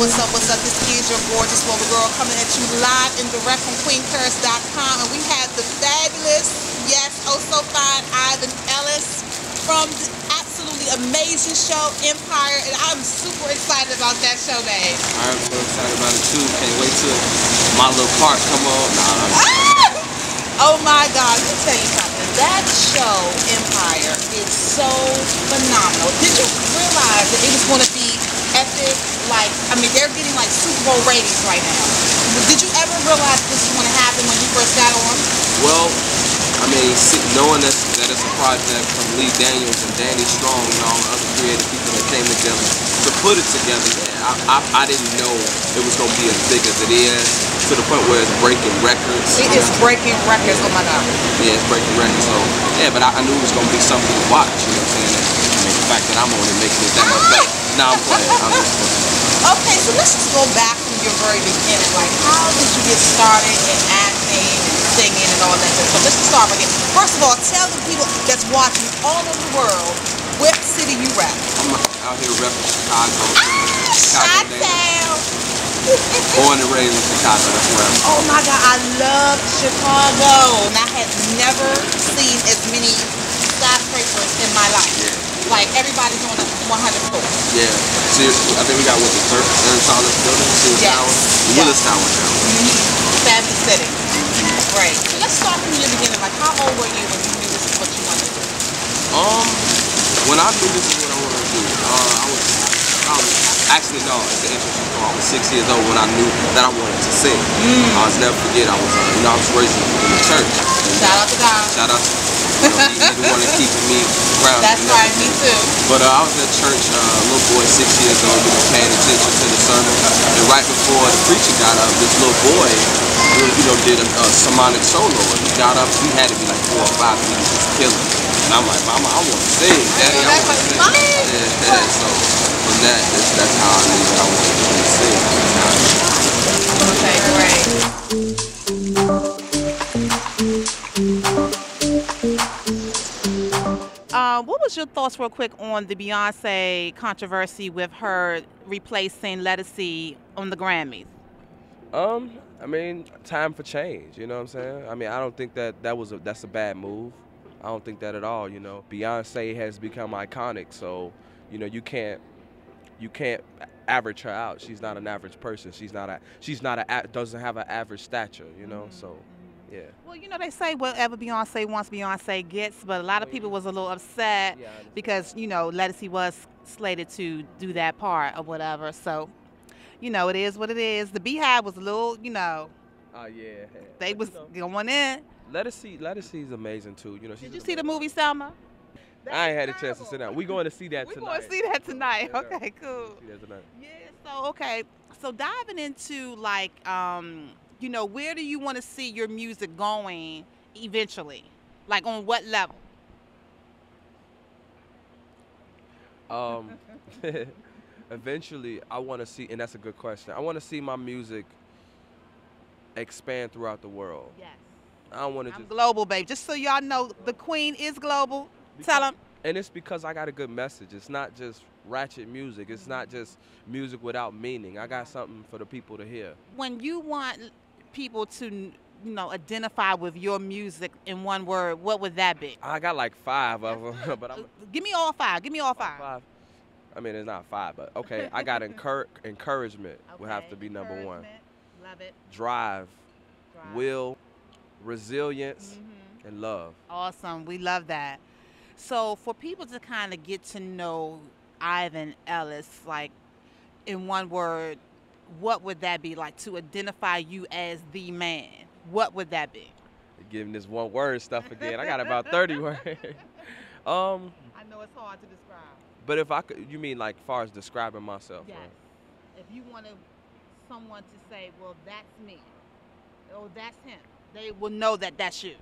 What's up? This is your gorgeous woman girl coming at you live and direct from QueenCurse.com, and we have the fabulous, yes, oh so fine Ivan Ellis from the absolutely amazing show Empire, and I'm super excited about that show, babe. I'm so excited about it too. Can't wait till my little part come on. Oh my God, let me tell you something. That show Empire is so phenomenal. Did you realize that it was going to be epic? Like, I mean, they're getting like Super Bowl ratings right now. Did you ever realize this was going to happen when you first got on? Well, I mean, knowing that it's a project from Lee Daniels and Danny Strong and all the other creative people that came together to put it together, yeah, I didn't know it was going to be as big as it is, to the point where it's breaking records. It is breaking records, oh my God. Yeah, it's breaking records, so, yeah, but I knew it was going to be something to watch, you know what I'm saying? I mean, the fact that I'm on it makes it that much better. Now I'm playing, I'm just playing. Okay, so let's just go back from your very beginning. Like, how did you get started in acting and singing and all that? So let's just start again. First of all, tell the people that's watching all over the world what city you rap. I'm out here repping Chicago. Chi-Town. Born and raised in Chicago, that's where I'm from. Oh my God, I love Chicago. And I have never seen as many skyscrapers in my life. Yeah. Like, everybody's on a 100 floor. Yeah. Seriously, I think we got what, the third tallest building? Yes. Tower? Willis Tower now. Fabulous city. Right. So let's start from your beginning. Like, how old were you when you knew this is what you wanted to do? When I knew this is what I wanted to do, actually, no, it's an interesting story. I was 6 years old when I knew that I wanted to sing. I'll never forget, I was raised in the church. Shout out to God. Shout out to he's the one that's keeping me grounded. That's right, me too. But I was at church, little boy, 6 years old, paying attention to the sermon. And right before the preacher got up, this little boy, did a sermonic solo. And he got up, he had to be like 4 or 5, and he was just killing. And I'm like, Mama, I want to sing. Daddy, I want to sing. Yeah, so from that's how I knew that I wanted to sing. Okay, great. What was your thoughts real quick on the Beyonce controversy with her replacing Lettucey on the Grammys? I mean, time for change, you know what I'm saying? I mean, I don't think that's a bad move. I don't think that at all, you know. Beyonce has become iconic, so, you can't average her out. She's not an average person. Doesn't have an average stature, you know, so. Yeah. Well, they say whatever Beyonce wants, Beyonce gets, but a lot of people was a little upset because, Lettucey was slated to do that part or whatever. So, it is what it is. The Beehive was a little, yeah. They was going in. Lettucey's amazing too. Did you see the movie Selma? I ain't had a chance to sit down. We're going to see that tonight. We're going to see that tonight. Yeah, okay, cool. See that tonight. Yeah, so, okay. So diving into, like, where do you want to see your music going eventually? Like, on what level? Eventually, I want to see, and that's a good question, I want to see my music expand throughout the world. Yes. I don't want to I'm global, babe. Just so y'all know, the queen is global. Tell them. And it's because I got a good message. It's not just ratchet music. It's not just music without meaning. I got something for the people to hear. When you want people to, identify with your music in one word, what would that be? I got like 5 of them. But give me all 5. Give me all 5. I mean, it's not 5, but okay. I got encouragement would have to be number 1. Love it. Drive. Will, resilience, and love. Awesome. We love that. So for people to kind of get to know Ivan Ellis, like, in one word, what would that be? Like, to identify you as the man, what would that be? Giving this one word stuff again. I got about 30 words. I know it's hard to describe. But if I could, you mean like far as describing myself? Yes. Right? If you wanted someone to say, well, that's me, or that's him, they will know that that's you.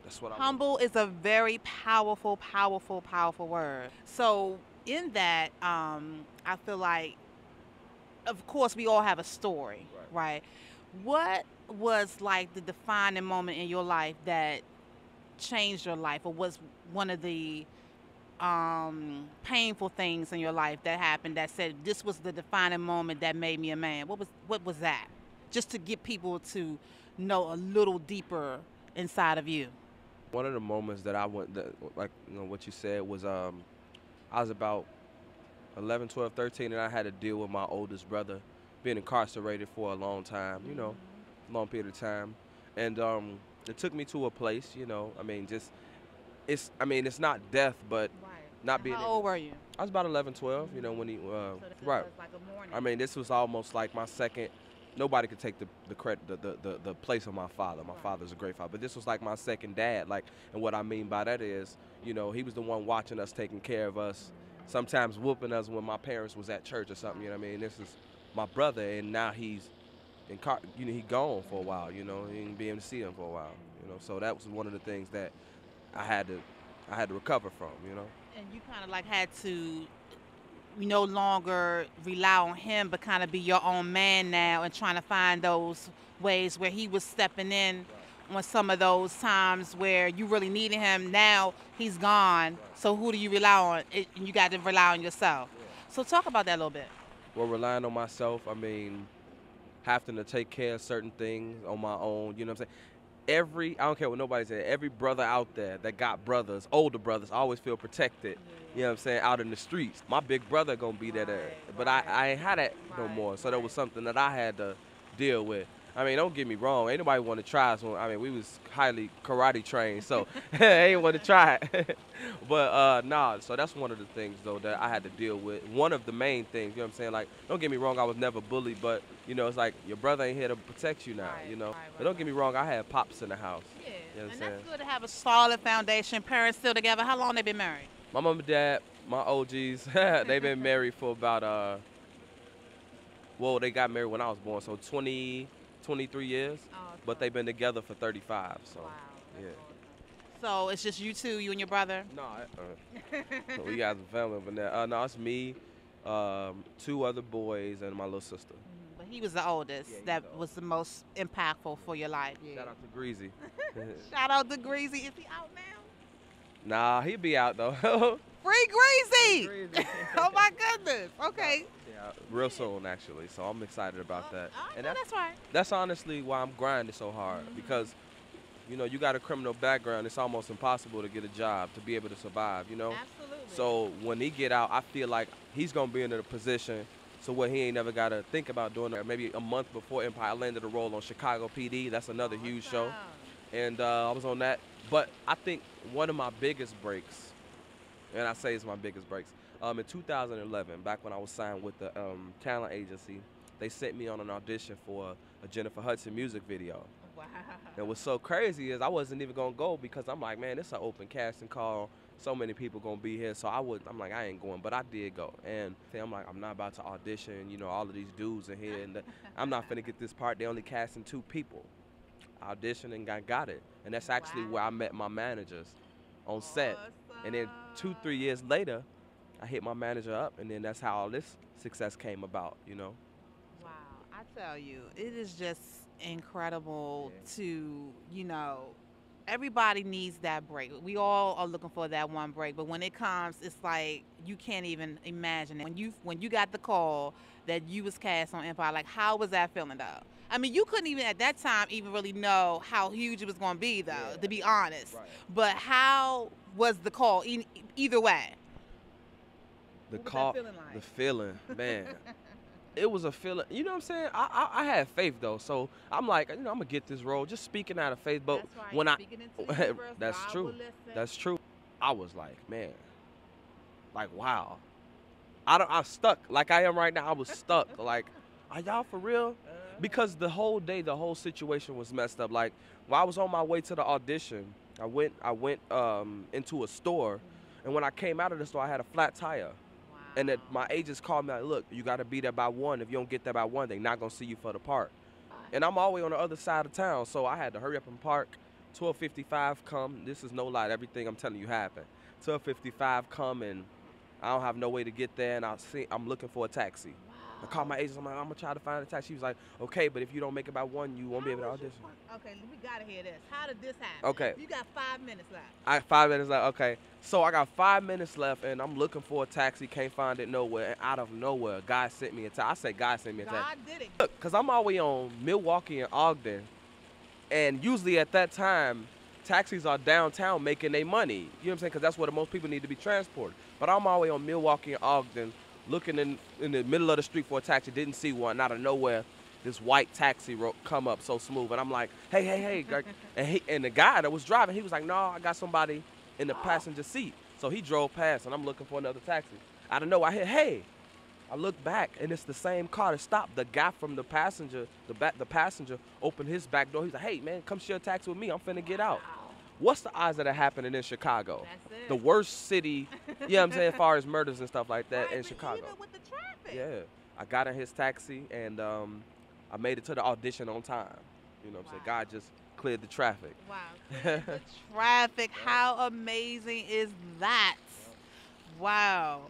That's what Humble is a very powerful, powerful, powerful word. So in that, I feel like, of course, we all have a story, right? What was like the defining moment in your life that changed your life, or was one of the painful things in your life that happened that said this was the defining moment that made me a man? What was that? Just to get people to know a little deeper inside of you. One of the moments that I went, that, like what you said was, I was about 11, 12, 13, and I had to deal with my oldest brother being incarcerated for a long time, long period of time. And it took me to a place, I mean, it's not death, but not being. How old were you? I was about 11, 12, when he, So this right. was like a morning. I mean, this was almost like my second. Nobody could take the credit, the place of my father. My father's a great father, but this was like my second dad. Like, and what I mean by that is, he was the one watching us, taking care of us, sometimes whooping us when my parents was at church or something. You know what I mean? This is my brother, and now he's he gone for a while. You didn't be able to see him for a while. So that was one of the things that I had to recover from. And you kind of like had to no longer rely on him, but kind of be your own man now and trying to find those ways where he was stepping in on some of those times where you really needed him. Now he's gone, so who do you rely on? You got to rely on yourself. So talk about that a little bit. Well, relying on myself, I mean, having to take care of certain things on my own, you know what I'm saying? I don't care what nobody said, every brother out there that got brothers, older brothers, always feel protected, you know what I'm saying, out in the streets. My big brother gonna be there, but I ain't had that no more, so that was something that I had to deal with. I mean, don't get me wrong, ain't nobody want to try us. I mean, we was highly karate trained, so I ain't want to try it. But nah, so that's one of the things, though, that I had to deal with. One of the main things, you know what I'm saying? Like, don't get me wrong, I was never bullied, but, it's like your brother ain't here to protect you now, But don't get me wrong, I had pops in the house. Yeah, you know what I'm and saying? that's good to have a solid foundation. Parents still together. How long they been married? My mom and dad, my OGs, they've been married for about, well, they got married when I was born, so 23 years, but they've been together for 35. So, wow, yeah. Awesome. So it's just you two, you and your brother? No, we got some family over there. No, it's me, two other boys, and my little sister. But he was the oldest. That was the most impactful for your life. Yeah. Shout out to Greasy. Shout out to Greasy. Is he out now? Nah, he'll be out though. Free Greasy! Oh my goodness. Okay. Yeah, real soon actually. So I'm excited about that. And that's right. That's honestly why I'm grinding so hard because, you got a criminal background. It's almost impossible to get a job to be able to survive. Absolutely. So when he get out, I feel like he's gonna be in a position so where he ain't never gotta think about doing it. Maybe a month before Empire, I landed a role on Chicago PD. That's another huge show, and I was on that. But I think one of my biggest breaks, and I say it's my biggest breaks, in 2011, back when I was signed with the talent agency, they sent me on an audition for a Jennifer Hudson music video. Wow. And what's so crazy is I wasn't even gonna go because I'm like, man, it's an open casting call. So many people gonna be here, so I'm like, I ain't going, but I did go. And I'm like, I'm not about to audition, all of these dudes in here, and I'm not finna get this part. They only casting 2 people. I auditioned and got it. And that's actually where I met my managers on set. And then 2-3 years later, I hit my manager up, and then that's how all this success came about, Wow, I tell you, it is just incredible to, everybody needs that break. We all are looking for that one break, but when it comes, it's like you can't even imagine it. When you got the call that you was cast on Empire, like how was that feeling though? I mean, you couldn't even at that time even really know how huge it was going to be though, to be honest. Right. But how was the call either way? The call, the feeling, man. It was a feeling, you know what I'm saying? I had faith though, so I'm like, I'm gonna get this role, just speaking out of faith. But that's right. when that's true. That's true. I was like, man, like wow. I'm stuck like I am right now. I was stuck. Like, are y'all for real? Because the whole day, the whole situation was messed up. Like, while I was on my way to the audition, I went into a store, and when I came out of the store, I had a flat tire. And my agents called me like, look, you got to be there by 1. If you don't get there by 1, they're not going to see you for the part. And I'm all the way on the other side of town, so I had to hurry up and park. 12:55 come. This is no lie. Everything I'm telling you happened. 12:55 come, and I don't have no way to get there, and I'm looking for a taxi. I called my agent. I'm like, I'm gonna try to find a taxi. She was like, okay, but if you don't make it by 1, you won't be able to audition. Okay, we gotta hear this. How did this happen? Okay. You got 5 minutes left. 5 minutes left. Okay. So I got 5 minutes left, and I'm looking for a taxi. Can't find it nowhere. And out of nowhere, a guy sent me a taxi. I say God sent me a taxi. God did it. Look, cause I'm all the way on Milwaukee and Ogden, and usually at that time, taxis are downtown making their money. You know what I'm saying? Cause that's where the most people need to be transported. But I'm all the way on Milwaukee and Ogden, looking in the middle of the street for a taxi, didn't see one. Out of nowhere, this white taxi come up so smooth, and I'm like, hey, and the guy that was driving, he was like, no, I got somebody in the passenger seat. So he drove past, and I'm looking for another taxi. Out of nowhere, I hear, hey. I look back, and it's the same car that stopped. The guy from the passenger, the passenger opened his back door. He's like, hey, man, come share a taxi with me. I'm finna get out. What's the odds of that happening in Chicago? That's it. The worst city, you know what I'm saying, as far as murders and stuff like that in Chicago. Even with the traffic. Yeah. I got in his taxi, and I made it to the audition on time. You know what I'm saying? God just cleared the traffic. Wow. Cleared the traffic. How amazing is that? Wow.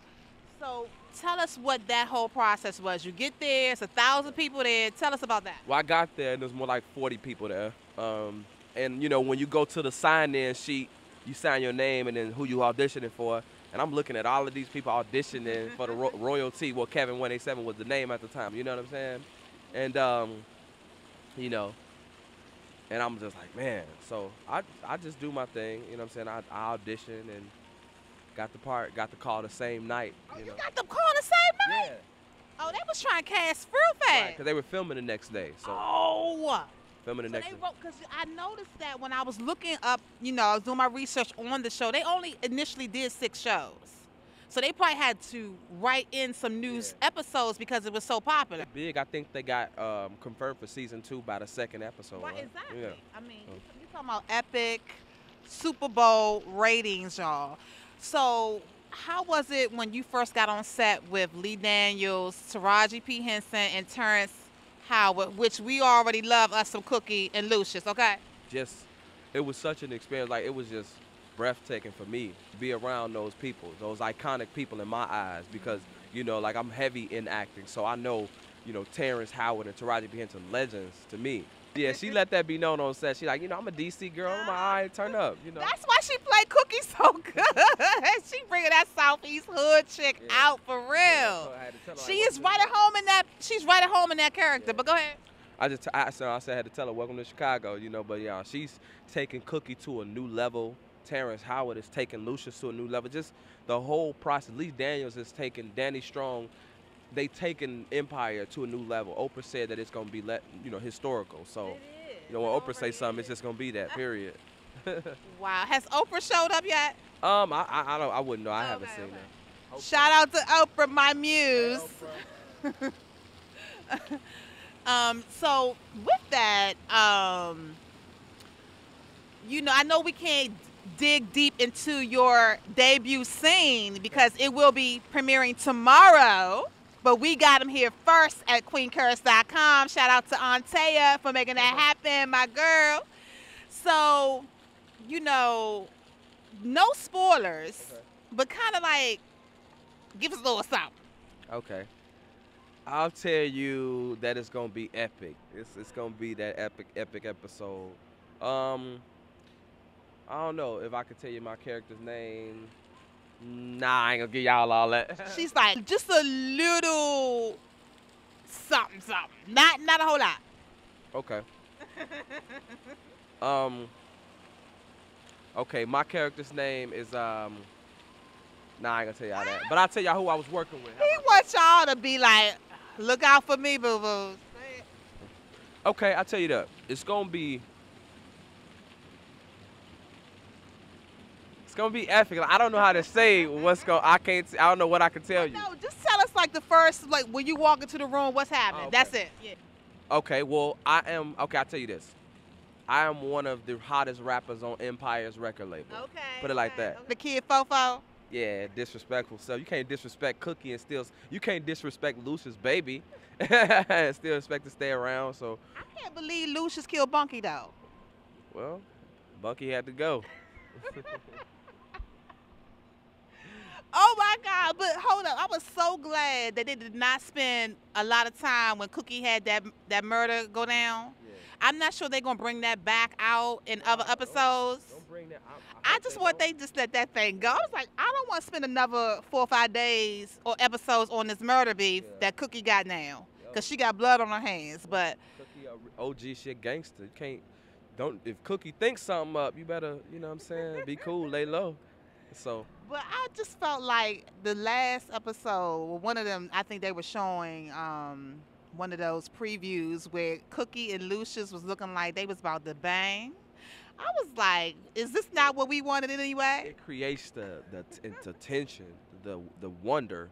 So tell us what that whole process was. You get there, it's 1,000 people there. Tell us about that. Well, I got there, and there's more like 40 people there. And, you know, when you go to the sign-in sheet, you sign your name and then who you auditioning for. And I'm looking at all of these people auditioning for the Royale-T. Well, Kevin 187 was the name at the time. You know what I'm saying? And, you know, and I'm just like, man. So I just do my thing. You know what I'm saying? I audition and got the part, got the call the same night. Oh, you you know? got the call the same night? Yeah. Oh, they was trying to cast real fast. Right, because they were filming the next day. So Oh. filming the So next they day. wrote, because I noticed that when I was looking up, you know, I was doing my research on the show, they only initially did 6 shows. So they probably had to write in some new episodes because it was so popular. Big, I think they got confirmed for season 2 by the 2nd episode. Right, Right? exactly. Yeah. I mean, you talking about epic Super Bowl ratings, y'all. So how was it when you first got on set with Lee Daniels, Taraji P. Henson, and Terrence Howard, which we already love us some Cookie and Lucius, okay? Just, it was such an experience. Like, it was just breathtaking for me to be around those people, those iconic people in my eyes, because, you know, like, I'm heavy in acting, so I know, you know, Terrence Howard and Taraji P. Henson, legends to me. Yeah, she let that be known on set. She like, you know, I'm a DC girl. I'm like, all right, turn up, you know. That's why she played Cookie so good. She bringing that Southeast hood chick out for real. So I had to tell her, She like, is right at home in that. She's right at home in that character. But go ahead. I said I had to tell her, welcome to Chicago, you know, but yeah, she's taking Cookie to a new level. Terrence Howard is taking Lucius to a new level. Just the whole process. Lee Daniels is taking Danny Strong. They taking Empire to a new level. Oprah said that it's gonna be historical. So, you know, when Oprah say something, it's just gonna be that. Period. Wow. Has Oprah showed up yet? I wouldn't know. I haven't seen that. Shout out to Oprah, my muse. So with that, you know, I know we can't dig deep into your debut scene because it will be premiering tomorrow, but we got them here first at queencurse.com. Shout out to Antea for making that happen, my girl. So, you know, no spoilers, but kind of like give us a little something. Okay. I'll tell you that it's gonna be epic. It's gonna be that epic episode. I don't know if I could tell you my character's name. Nah, I ain't gonna give y'all all that. She's like just a little something, not a whole lot. Okay. Okay, my character's name is Nah, I ain't gonna tell y'all that. But I'll tell y'all who I was working with. He wants y'all to be like, look out for me, boo-boo. Okay, I'll tell you that. It's gonna be epic. Like, I don't know how to say I don't know what I can tell you. No, just tell us like the first, like when you walk into the room, what's happening. Okay. That's it. Yeah. Okay, well, I'll tell you this. I am one of the hottest rappers on Empire's record label. Okay. Put it like that. Okay. The kid Fofo. Yeah, disrespectful. So you can't disrespect Cookie and you can't disrespect Lucius Baby and still expect to stay around. So I can't believe Lucius killed Bunky though. Well, Bunky had to go. Oh my God! But hold up, I was so glad that they did not spend a lot of time when Cookie had that murder go down. Yeah. I'm not sure they're gonna bring that back out in other Nah, episodes. don't bring that. I I hope just they want don't. they just let that thing go. I was like, I don't want to spend another 4 or 5 days or episodes on this murder beef Yeah. that Cookie got now, Yo, cause she got blood on her hands. But Cookie, OG shit gangster. You can't. Don't if Cookie thinks something up, you better. You know what I'm saying? Be cool, lay low. So But I just felt like the last episode, one of them, I think they were showing one of those previews where Cookie and Lucius was looking like they was about to bang. I was like, is this not what we wanted anyway? it creates the tension, the wonder,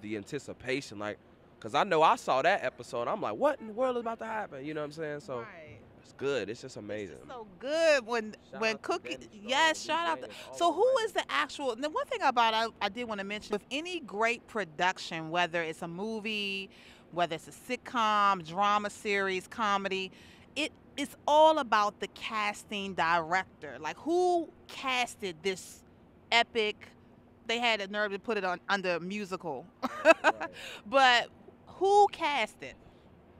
the anticipation. Like, cause I know I saw that episode. I'm like, what in the world is about to happen? You know what I'm saying? So Right. it's good. It's just amazing. It's so good when Shout when out to Cookie. Danny Strong, Yes, Lee shout out. James, all So those who writers. is the actual? The one thing about I did want to mention with any great production, whether it's a movie, whether it's a sitcom, drama series, comedy, it's all about the casting director. Like who casted this epic? They had the nerve to put it on under musical, Right. but who cast it?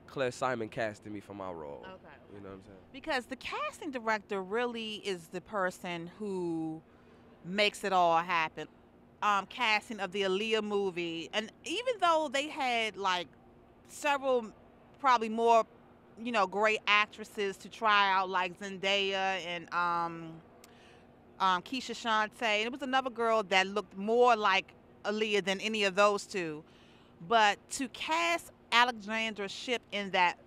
Claire Simon casted me for my role. Okay. You know what I'm saying? Because the casting director really is the person who makes it all happen. Casting of the Aaliyah movie, and even though they had like several, probably more, great actresses to try out, like Zendaya and Keisha Shante, and it was another girl that looked more like Aaliyah than any of those two. But to cast Alexandra Shipp in that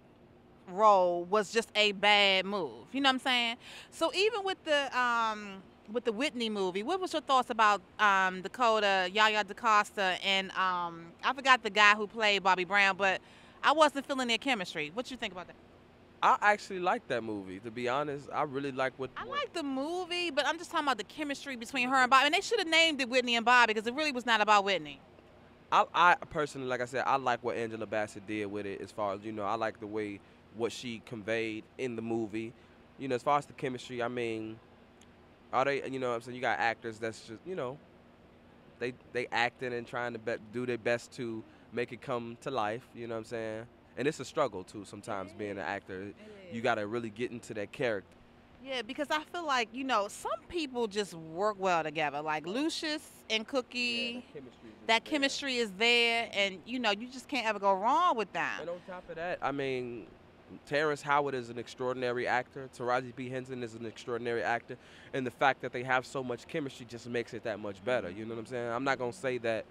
role was just a bad move. You know what I'm saying? So even with the Whitney movie, what was your thoughts about Dakota, Yaya DaCosta, and I forgot the guy who played Bobby Brown, but I wasn't feeling their chemistry. What you think about that? I actually like that movie. To be honest, I really like I like the movie, but I'm just talking about the chemistry between her and Bobby. And they should have named it Whitney and Bobby because it really was not about Whitney. I personally, like I said, I like what Angela Bassett did with it. As far as I like the way what she conveyed in the movie. As far as the chemistry, I mean, are they? What I'm saying, you got actors that's just they acting and trying to do their best to make it come to life. You know what I'm saying? And it's a struggle too sometimes being an actor. You got to really get into that character. Yeah, because I feel like, some people just work well together. Like Lucius and Cookie, that chemistry is there, and, you just can't ever go wrong with them. And on top of that, I mean, Terrence Howard is an extraordinary actor. Taraji P. Henson is an extraordinary actor. And the fact that they have so much chemistry just makes it that much better. You know what I'm saying? I'm not going to say that,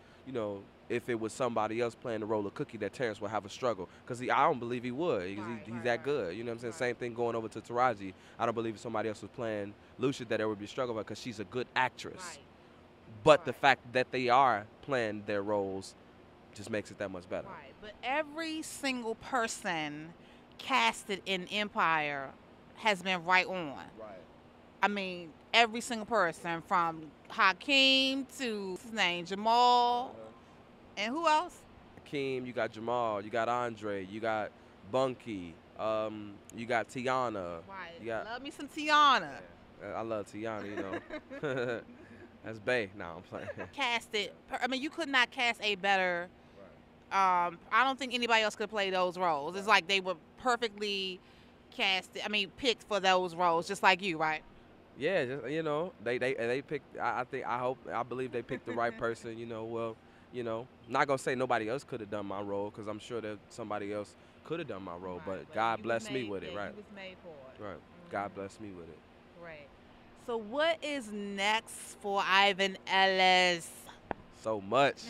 if it was somebody else playing the role of Cookie, that Terrence would have a struggle. Because I don't believe he would. Because he's that good. You know what I'm saying? Same thing going over to Taraji. I don't believe if somebody else was playing Lucia that there would be a struggle because she's a good actress. Right. But the fact that they are playing their roles just makes it that much better. Right. But every single person casted in Empire has been right on. Right. I mean, every single person from Hakeem to his name, Jamal, and who else? Hakeem, you got Jamal, you got Andre, you got Bunky, you got Tiana. Right. You got, Love me some Tiana. I love Tiana, That's Bae. No, I'm playing. Casted. I mean, you could not cast a better. I don't think anybody else could play those roles. It's like they were perfectly casted. I mean, picked for those roles, just like you, right? Yeah, just, they picked. I believe they picked the right person. Not gonna say nobody else could have done my role because I'm sure that somebody else could have done my role, Right, but God blessed me with it, yeah, right? You was made for it. Right. God blessed me with it. Right. So what is next for Ivan Ellis? So much.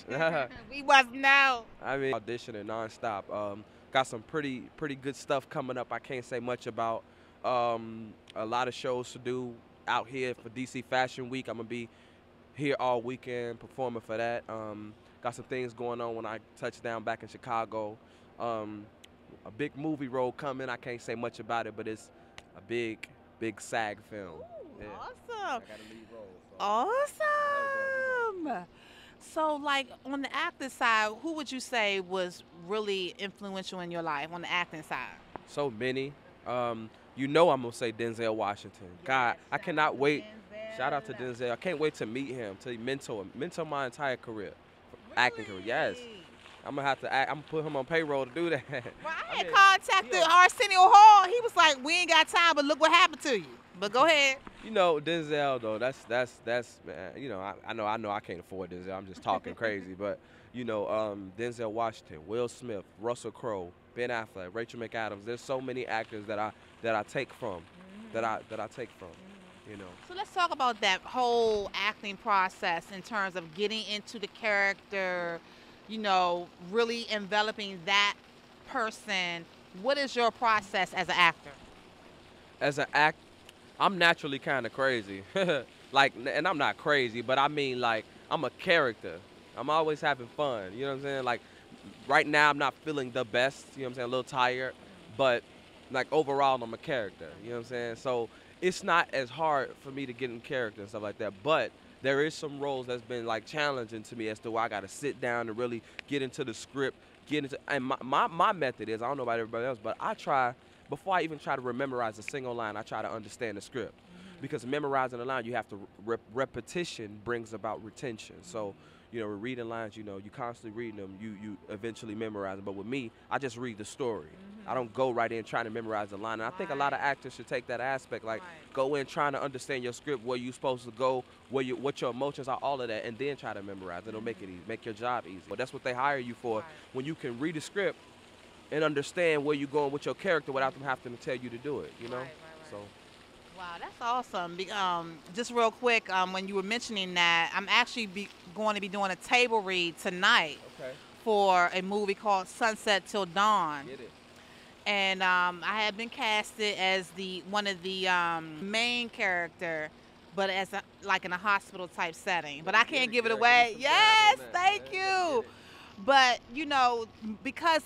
We must know. I mean, auditioning nonstop. Got some pretty good stuff coming up. I can't say much about. A lot of shows to do out here for DC Fashion Week. I'm gonna be here all weekend performing for that. Got some things going on when I touch down back in Chicago. A big movie role coming. I can't say much about it, but it's a big SAG film. Ooh, Yeah. Awesome. I got a lead role. Awesome. So, like, on the acting side, who would you say was really influential in your life on the acting side? So many. I'm gonna say Denzel Washington. God, I cannot wait. Shout out to Denzel. I can't wait to meet him, to mentor my entire career, acting career. Yes. I'm gonna have to act. I'm gonna put him on payroll to do that. Well, I had contacted Arsenio Hall. He was like, "We ain't got time, but look what happened to you." But go ahead. You know, Denzel though. That's man. You know, I know I can't afford Denzel. I'm just talking crazy, but you know, Denzel Washington, Will Smith, Russell Crowe, Ben Affleck, Rachel McAdams. There's so many actors that I take from, that I take from. You know. So let's talk about that whole acting process in terms of getting into the character. You know, really enveloping that person. What is your process as an actor? As an actor, I'm naturally kind of crazy. Like, and I'm not crazy, but I mean, like, I'm a character. I'm always having fun. You know what I'm saying? Like, right now, I'm not feeling the best. You know what I'm saying? A little tired, but like overall, I'm a character. You know what I'm saying? So it's not as hard for me to get in character and stuff like that, but there is some roles that's been like challenging to me as to where I got to sit down and really get into the script, and my method is, I don't know about everybody else, but I try, before I even try to memorize a single line, I try to understand the script. Because memorizing a line, you have to, repetition brings about retention. So, you know, reading lines, you know, you constantly reading them, you eventually memorize them. But with me, I just read the story. I don't go right in trying to memorize the line. And I think a lot of actors should take that aspect, like go in trying to understand your script, where you're supposed to go, what your emotions are, all of that, and then try to memorize it. It'll make it easy, make your job easy. But that's what they hire you for, when you can read the script and understand where you're going with your character without them having to tell you to do it, you know? So. Wow, that's awesome. Just real quick, when you were mentioning that, I'm actually going to be doing a table read tonight for a movie called Sunset Till Dawn. Get it. And I have been casted as one of the main character, but as like in a hospital type setting. But I can't give it away. Yes, thank you. But you know, because,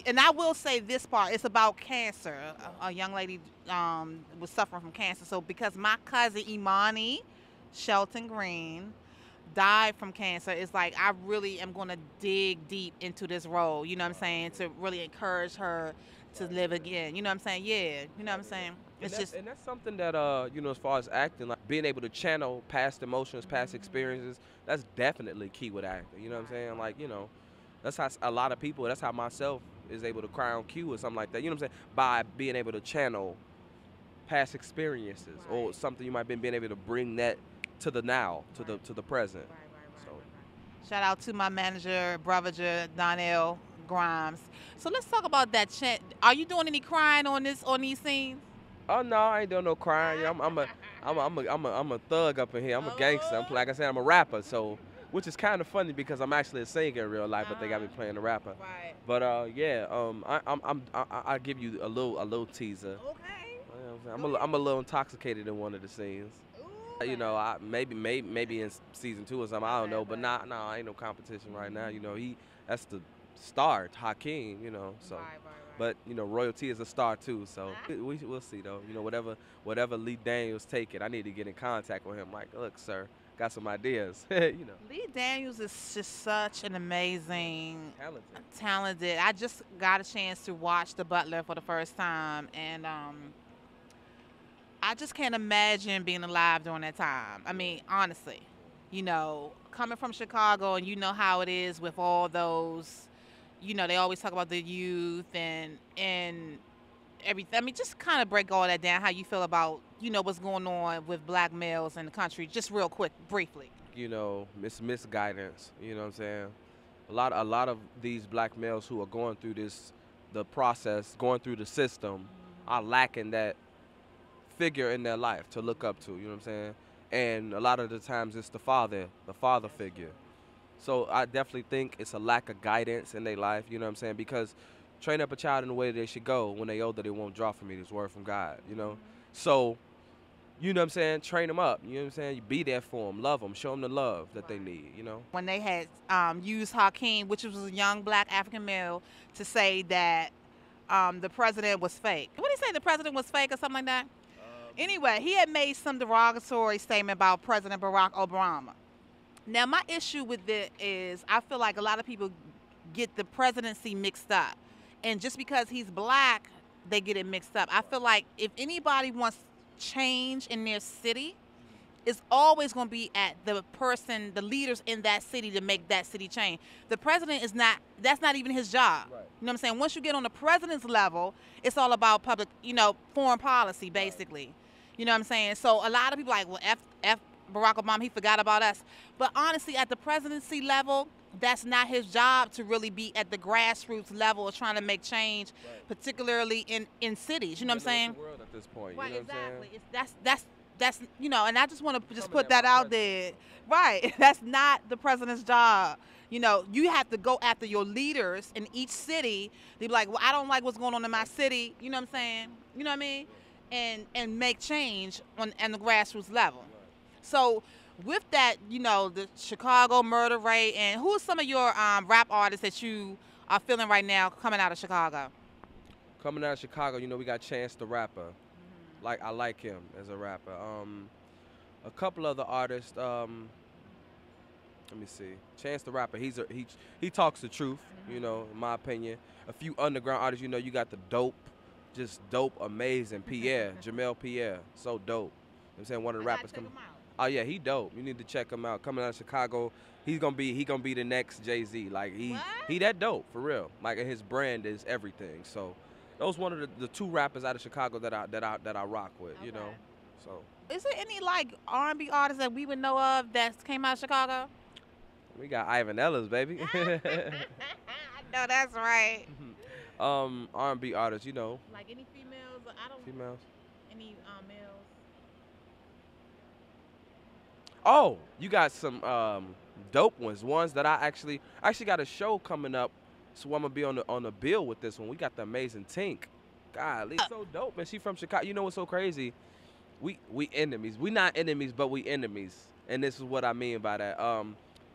and I will say this part, it's about cancer. A young lady was suffering from cancer. So because my cousin Imani Shelton Green died from cancer, it's like I really am going to dig deep into this role, you know what I'm saying, to really encourage her to live again. You know what I'm saying? Yeah, you know what I'm saying? And that's something that, you know, as far as acting, like being able to channel past emotions, past experiences, that's definitely key with acting. You know what I'm saying? Like, you know, that's how a lot of people, that's how myself is able to cry on cue or something like that. You know what I'm saying? By being able to channel past experiences or something, you might be being able to bring that to the now, to the present. So. Shout out to my manager, brother Donnell Grimes. So let's talk about that. Are you doing any crying on these scenes? Oh no, I ain't doing no crying. Yeah, I'm a thug up in here. I'm a gangster. Like I said, I'm a rapper. So, which is kind of funny because I'm actually a singer in real life, but they got me playing a rapper. Right. But yeah, I give you a little teaser. Okay. I'm a little intoxicated in one of the scenes. Ooh, you know, maybe in season 2 or something. I don't know, but nah, ain't no competition right now. You know, that's the star, Hakeem. You know, so. But you know, Royale-T is a star too, so we'll see though. You know, whatever Lee Daniels take it, I need to get in contact with him. Like, look, sir, got some ideas. You know. Lee Daniels is just such an amazing, talented. I just got a chance to watch The Butler for the first time, and I just can't imagine being alive during that time. I mean, honestly, you know, coming from Chicago, and you know how it is with all those. You know, they always talk about the youth and everything. I mean, just kind of break all that down, how you feel about, you know, what's going on with black males in the country, just real quick, briefly. You know, misguidance, you know what I'm saying? A lot of these black males who are going through the process, going through the system, are lacking that figure in their life to look up to, you know what I'm saying? And a lot of the times it's the father figure. So I definitely think it's a lack of guidance in their life, you know what I'm saying? Because train up a child in the way they should go. When they older, they won't draw from me. This word from God, you know? So, you know what I'm saying? Train them up, you know what I'm saying? You be there for them, love them, show them the love that they need, you know? When they had used Hakeem, which was a young black African male, to say that the president was fake. What did he say, the president was fake or something like that? Anyway, he had made some derogatory statement about President Barack Obama. Now, my issue with it is I feel like a lot of people get the presidency mixed up. And just because he's black, they get it mixed up. I feel like if anybody wants change in their city, is always going to be at the person, the leaders in that city to make that city change. The president is not, that's not even his job. Right. You know what I'm saying? Once you get on the president's level, it's all about public, you know, foreign policy, basically. Right. You know what I'm saying? So a lot of people are like, well, F Barack Obama, he forgot about us. But honestly, at the presidency level, that's not his job to really be at the grassroots level of trying to make change, right. particularly in cities. You know what I'm saying? The world at this point. Right, you know exactly. What I'm saying? That's you know, and I just want to just put that out there. Right. That's not the president's job. You know, you have to go after your leaders in each city. They be like, well, I don't like what's going on in my city. You know what I'm saying? You know what I mean? And make change on the grassroots level. Right. So with that, you know, the Chicago murder rate, and who are some of your rap artists that you are feeling right now coming out of Chicago? Coming out of Chicago, you know, we got Chance the Rapper. Like, I like him as a rapper. A couple other artists. Let me see. Chance the Rapper. He talks the truth. You know, in my opinion. A few underground artists. You know, you got the dope, just dope, amazing Pierre, Jamal Pierre, so dope. You know what I'm saying, one of the rappers coming. Oh yeah, he dope. You need to check him out. Coming out of Chicago, he gonna be the next Jay-Z. Like he that dope for real. Like, and his brand is everything. So. Those one of the two rappers out of Chicago that I rock with, okay. You know. So. Is there any like R&B artists that we would know of that came out of Chicago? We got Ivan Ellis, baby. I know that's right. R&B artists, you know. Like any females? I don't. Females. Any males? Oh, you got some dope ones. Ones that I actually got a show coming up. So I'm gonna be on the bill with this one. We got the amazing Tink. God, it's so dope, man. She from Chicago. You know what's so crazy? We enemies. We not enemies, but we enemies. And this is what I mean by that.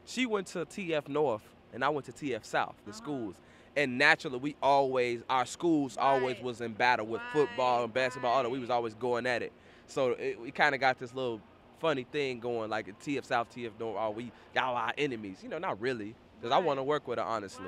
She went to TF North, and I went to TF South, the schools. And naturally, our schools always was in battle with football and basketball. All that. We was always going at it. So we kind of got this little funny thing going, like at TF South, TF North. Y'all are enemies. You know, not really, because I want to work with her honestly.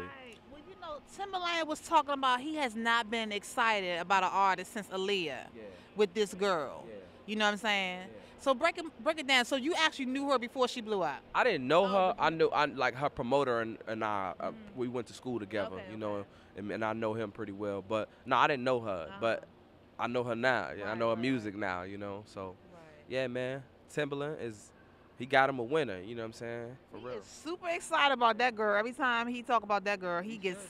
Timberland was talking about he has not been excited about an artist since Aaliyah with this girl. Yeah. You know what I'm saying? Yeah. So break it down. So you actually knew her before she blew up? I didn't know her. I like her promoter and I. We went to school together. Okay, you know, and I know him pretty well. But no, I didn't know her. But I know her now. Right, I know her music now. You know, so yeah, man. Timberland he got him a winner, you know what I'm saying? For real. Is super excited about that girl. Every time he talk about that girl, he gets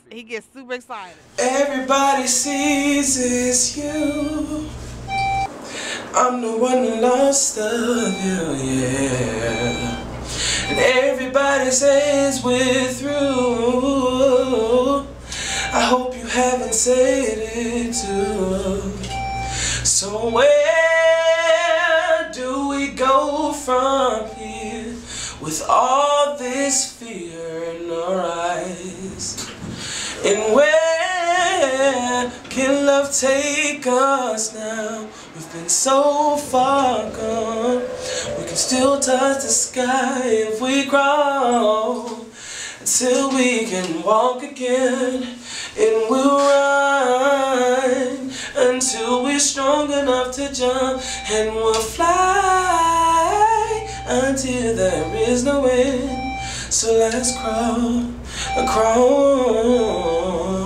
super excited. Everybody sees it's you. I'm the one who lost of you, yeah. And everybody says we're through. I hope you haven't said it too. So where do we go from here with all this fear in our eyes? And where can love take us now? We've been so far gone. We can still touch the sky if we grow, until we can walk again. And we'll run until we're strong enough to jump, and we'll fly until there is no end. So let's crawl, crawl.